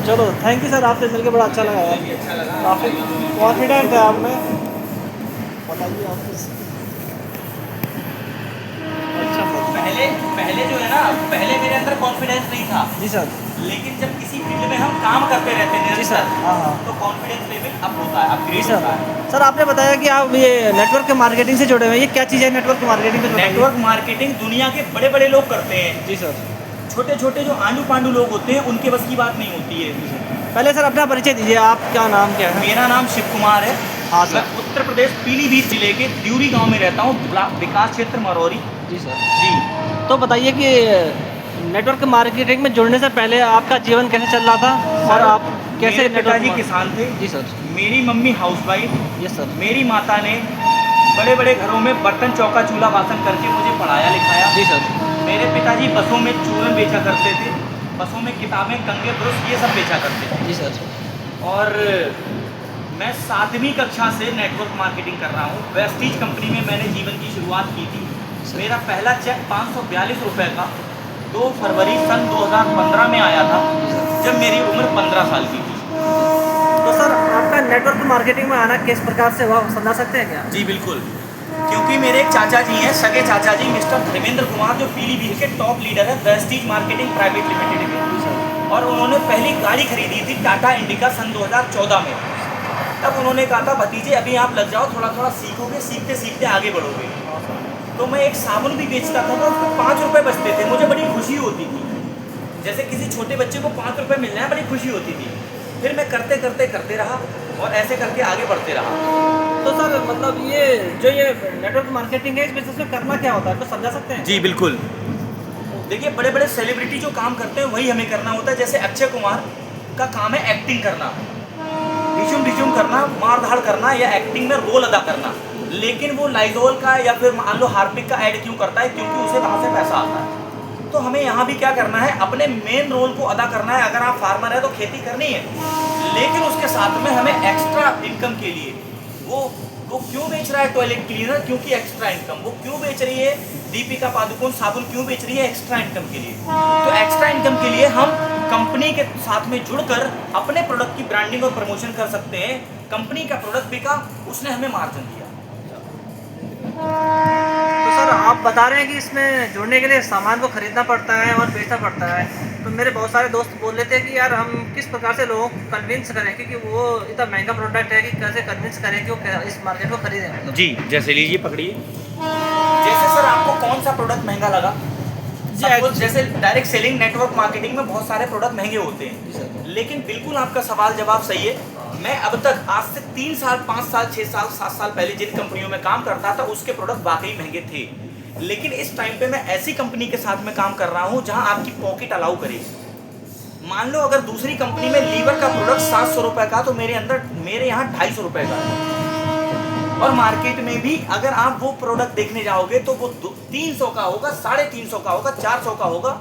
चलो thank you sir, आपसे मिलकर बड़ा अच्छा लगा यार। अच्छा लगा, काफ़ी कॉन्फिडेंट है आप में। बताइए आप अच्छा सर। पहले पहले जो है ना, पहले मेरे अंदर कॉन्फिडेंस नहीं था, जी सर। लेकिन जब किसी फील्ड में हम काम करते रहते हैं जी सर। निरंतर, हाँ हाँ। तो कॉन्फिडेंस लेवल अप होता है, जी अपग्रेड सर। होता है। सर आपने बताया कि आप ये नेटवर्क मार्केटिंग से जुड़े हुए हैं, ये क्या चीज़ है नेटवर्क मार्केटिंग में बताइए। नेटवर्क मार्केटिंग दुनिया के बड़े बड़े लोग करते हैं, जी सर। छोटे छोटे जो आंडू पांडू लोग होते हैं उनके बस की बात नहीं होती है। जी सर। पहले सर अपना परिचय दीजिए, आप क्या नाम क्या है? मेरा नाम शिव कुमार है। हाँ मैं सर। उत्तर प्रदेश पीलीभीत जिले के द्यूरी गांव में रहता हूँ, विकास क्षेत्र मरौरी। जी सर। जी। तो बताइए कि नेटवर्क मार्केटिंग में जुड़ने से पहले आपका जीवन कैसे चल रहा था और सर, आप कैसे मेरे नेटवर्क पिताजी किसान थे, जी सर। मेरी मम्मी हाउसवाइफ, यस सर। मेरी माता ने बड़े बड़े घरों में बर्तन चौका चूल्हा बासन करके मुझे पढ़ाया लिखाया। जी सर। मेरे पिताजी बसों में चूरन बेचा करते थे, बसों में किताबें, कंगे, ब्रश, ये सब बेचा करते थे। जी सर। और मैं 7वीं कक्षा से नेटवर्क मार्केटिंग कर रहा हूँ। वेस्टीज कंपनी में मैंने जीवन की शुरुआत की थी। मेरा पहला चेक 542 रुपये का 2 फरवरी सन 2015 में आया था, जब मेरी उम्र 15 साल की थी। तो सर आपका नेटवर्क मार्केटिंग में आना किस प्रकार से हुआ, समझा सकते हैं क्या? जी बिल्कुल, क्योंकि मेरे एक चाचा जी हैं, सगे चाचा जी मिस्टर धर्मेंद्र कुमार, जो पीलीभीत के टॉप लीडर है वेस्टीज मार्केटिंग प्राइवेट लिमिटेड में। और उन्होंने पहली गाड़ी खरीदी थी टाटा इंडिका सन 2014 में। तब उन्होंने कहा था भतीजे अभी आप लग जाओ, थोड़ा थोड़ा सीखोगे, सीखते सीखते आगे बढ़ोगे। तो मैं एक साबुन भी बेचता था, तो उसको 5 रुपये बचते थे, मुझे बड़ी खुशी होती थी। जैसे किसी छोटे बच्चे को 5 रुपये मिल जाए, बड़ी खुशी होती थी। फिर मैं करते करते करते रहा और ऐसे करके आगे बढ़ते रहा। तो सर मतलब ये जो ये नेटवर्क मार्केटिंग है, इस बिजनेस में करना क्या होता है, तो समझा सकते हैं? जी बिल्कुल, देखिए बड़े बड़े सेलिब्रिटी जो काम करते हैं वही हमें करना होता है। जैसे अक्षय कुमार का काम है एक्टिंग करना, डिशुम करना, मार धाड़ करना या एक्टिंग में रोल अदा करना। लेकिन वो लाइजोल का या फिर मान लो हार्पिक का ऐड क्यों करता है? क्योंकि उसे वहाँ से पैसा आता है। तो हमें यहाँ भी क्या करना है, अपने मेन रोल को अदा करना है। अगर आप फार्मर है तो खेती करनी है, लेकिन उसके साथ में हमें एक्स्ट्रा इनकम के लिए वो क्यों बेच रहा है टॉयलेट क्लीनर? क्योंकि एक्स्ट्रा इनकम। वो क्यों बेच रही है दीपिका पादुकोण साबुन, क्यों बेच रही है? एक्स्ट्रा इनकम के लिए। तो एक्स्ट्रा इनकम के लिए हम कंपनी के साथ में जुड़कर अपने प्रोडक्ट की ब्रांडिंग और प्रमोशन कर सकते हैं। कंपनी का प्रोडक्ट बिका, उसने हमें मार्जिन दिया। तो सर आप बता रहे हैं कि इसमें जुड़ने के लिए सामान को खरीदना पड़ता है और बेचना पड़ता है। तो मेरे बहुत सारे दोस्त बोल रहे थे कि यार हम किस प्रकार से लोगों को कन्विंस करें, क्योंकि वो इतना महंगा प्रोडक्ट है कि कैसे कन्विंस करें कि वो इस मार्केट को खरीदें मतलब। जी, जैसे लीजिए पकड़िए। जैसे सर आपको कौन सा प्रोडक्ट महंगा लगा? जैसे डायरेक्ट सेलिंग नेटवर्क मार्केटिंग में बहुत सारे प्रोडक्ट महंगे होते हैं, लेकिन बिल्कुल आपका सवाल जवाब सही है। मैं अब तक आज से 3 साल, 5 साल, 6 साल, 7 साल पहले जिन कंपनियों में काम करता था उसके प्रोडक्ट वाकई महंगे थे। लेकिन इस टाइम पे मैं ऐसी कंपनी के साथ में काम कर रहा हूँ जहाँ आपकी पॉकेट अलाउ करे। मान लो अगर दूसरी कंपनी में लीवर का प्रोडक्ट 700 रुपये का, तो मेरे यहाँ 250 रुपये का है। और मार्केट में भी अगर आप वो प्रोडक्ट देखने जाओगे तो वो 300 का होगा, 350 का होगा, 400 का होगा।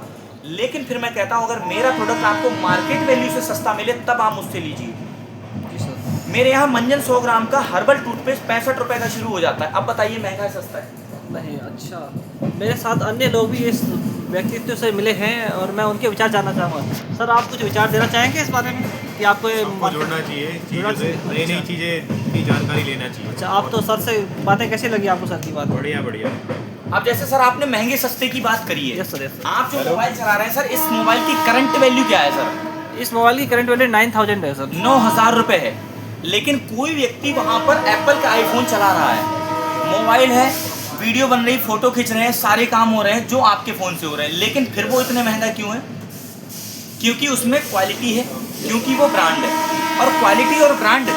लेकिन फिर मैं कहता हूँ अगर मेरा प्रोडक्ट आपको मार्केट वैल्यू से सस्ता मिले तब आप मुझसे लीजिए। मेरे यहाँ मंजन 100 ग्राम का हर्बल टूथपेस्ट 65 रुपये का शुरू हो जाता है। अब बताइए महंगा है सस्ता है? नहीं। अच्छा, मेरे साथ अन्य लोग भी इस व्यक्तित्व से मिले हैं और मैं उनके विचार जानना चाहूँगा। सर आप कुछ विचार देना चाहेंगे इस बारे में कि आपको ये जुड़ना चाहिए, चीज़ों से नई नई चीज़ें की जानकारी लेना चाहिए। अच्छा, आप तो सर से बातें कैसी लगी आपको सर की बात? बढ़िया बढ़िया। अब जैसे सर आपने महंगे सस्ते की बात करी है। Yes sir, yes sir. आप जो मोबाइल चला रहे हैं सर, इस मोबाइल की करंट वैल्यू क्या है सर? इस मोबाइल की करंट वैल्यू 9000 है सर। 9000 रुपये है। लेकिन कोई व्यक्ति वहाँ पर एप्पल का आईफोन चला रहा है, मोबाइल है, वीडियो बन रही, फोटो खींच रहे हैं, सारे काम हो रहे हैं जो आपके फ़ोन से हो रहे हैं, लेकिन फिर वो इतने महंगा क्यों है? क्योंकि उसमें क्वालिटी है, क्योंकि वो ब्रांड है। और क्वालिटी और ब्रांड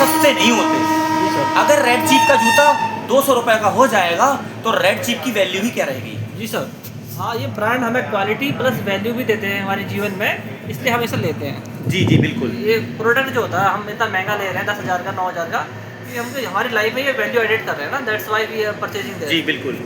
सस्ते नहीं होते। अगर रेड चीप का जूता 200 रुपये का हो जाएगा तो रेड चीप की वैल्यू ही क्या रहेगी? जी सर। हाँ, ये ब्रांड हमें क्वालिटी प्लस वैल्यू भी देते हैं हमारे जीवन में, इसलिए हम इसे लेते हैं। जी जी बिल्कुल। ये प्रोडक्ट जो होता है हम इतना महंगा ले रहे हैं 10,000 का, 9,000 का, ये हमको हमारी लाइफ में ये वैल्यू एडिट कर रहे हैं ना, that's why we are purchasing. जी बिल्कुल।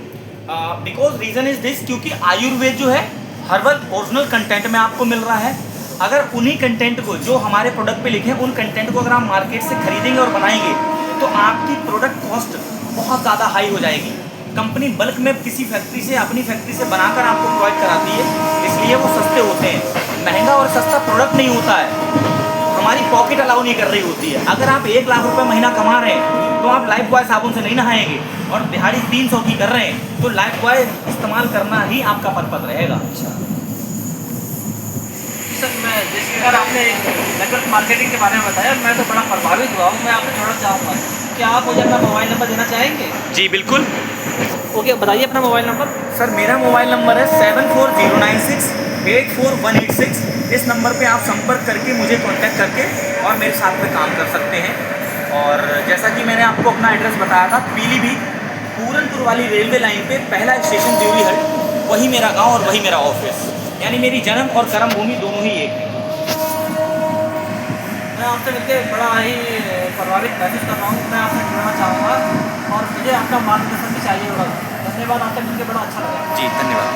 बिकॉज रीज़न इज दिस, क्योंकि आयुर्वेद जो है हर्बल ओरिजिनल कंटेंट में आपको मिल रहा है। अगर उन्हीं कंटेंट को जो हमारे प्रोडक्ट पे लिखे हैं उन कंटेंट को अगर आप मार्केट से खरीदेंगे और बनाएंगे तो आपकी प्रोडक्ट कॉस्ट बहुत ज़्यादा हाई हो जाएगी। कंपनी बल्क में किसी फैक्ट्री से, अपनी फैक्ट्री से बनाकर आपको प्रोवाइड कराती है, इसलिए वो सस्ते होते हैं। महंगा और सस्ता प्रोडक्ट नहीं होता है, हमारी पॉकेट अलाउ नहीं कर रही होती है। अगर आप 1 लाख रुपए महीना कमा रहे हैं तो आप लाइफ बॉय साबुन से नहीं नहाएंगे, और दिहाड़ी 300 की कर रहे हैं तो लाइफ बॉय इस्तेमाल करना ही आपका पर्पज रहेगा। सर मैं जिस प्रकार आपने नेटवर्क मार्केटिंग के बारे में बताया, मैं तो बड़ा प्रभावित हुआ हूँ। मैं आपसे थोड़ा चाहूँगा, क्या आप मुझे अपना मोबाइल नंबर देना चाहेंगे? जी बिल्कुल। ओके, बताइए अपना मोबाइल नंबर। सर मेरा मोबाइल नंबर है 7409684186। इस नंबर पे आप संपर्क करके मुझे कांटेक्ट करके और मेरे साथ में काम कर सकते हैं। और जैसा कि मैंने आपको अपना एड्रेस बताया था, पीलीभीत पूरनपुर वाली रेलवे लाइन पे पहला स्टेशन देवरी हट, वही मेरा गांव और वही मेरा ऑफिस, यानी मेरी जन्म और कर्म भूमि दोनों ही एक है। मैं आपसे मिलकर बड़ा ही प्रभावित महसूस कर रहा हूँ। मैं आपसे जुड़ना चाहूँगा और मुझे आपका मार्गदर्शन भी चाहिए होगा। धन्यवाद, आपसे मिलकर बड़ा अच्छा लगा। जी धन्यवाद।